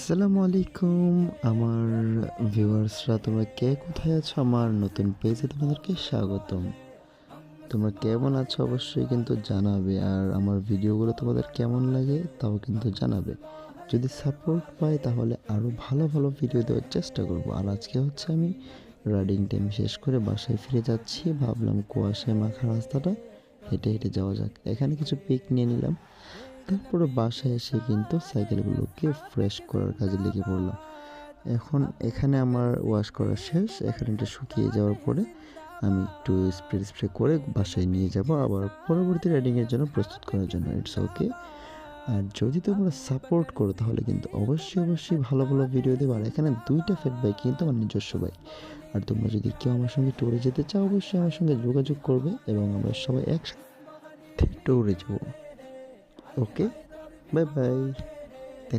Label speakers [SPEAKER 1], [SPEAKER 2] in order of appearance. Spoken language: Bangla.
[SPEAKER 1] আসসালামু আলাইকুম আমার ভিউয়ার্সরা, তোমরা কে কোথায় আছো? আমার নতুন পেজে তোমাদেরকে স্বাগতম। তোমরা কেমন আছো অবশ্যই কিন্তু জানাবে, আর আমার ভিডিওগুলো তোমাদের কেমন লাগে তাও কিন্তু জানাবে। যদি সাপোর্ট পাই তাহলে আরও ভালো ভালো ভিডিও দেওয়ার চেষ্টা করব। আর আজকে হচ্ছে আমি রাইডিং টাইম শেষ করে বাসায় ফিরে যাচ্ছি। ভাবলাম কুয়াশায় মাখা রাস্তাটা হেঁটে হেঁটে যাওয়া যাক, এখানে কিছু পিক নিয়ে নিলাম। তারপরে বাসায় এসে কিন্তু সাইকেলগুলোকে ফ্রেশ করার কাজে লেগে পড়লাম। এখন এখানে আমার ওয়াশ করা শেষ। এখানে এটা শুকিয়ে যাওয়ার পরে আমি একটু স্প্রে করে বাসায় নিয়ে যাব, আবার পরবর্তী রাইডিংয়ের জন্য প্রস্তুত করার জন্য। It's okay. আর যদি তোমরা সাপোর্ট করো তাহলে কিন্তু অবশ্যই ভালো ভালো ভিডিও দেবো। আর এখানে 2টা ফ্যাট বাইক কিন্তু আমার নিজস্ব বাইক। আর তোমরা যদি কেউ আমার সঙ্গে ট্যুরে যেতে চাও অবশ্যই আমার সঙ্গে যোগাযোগ করবে এবং আমরা সবাই একসাথে ট্যুরে যাবো। ওকে, বাই বাই।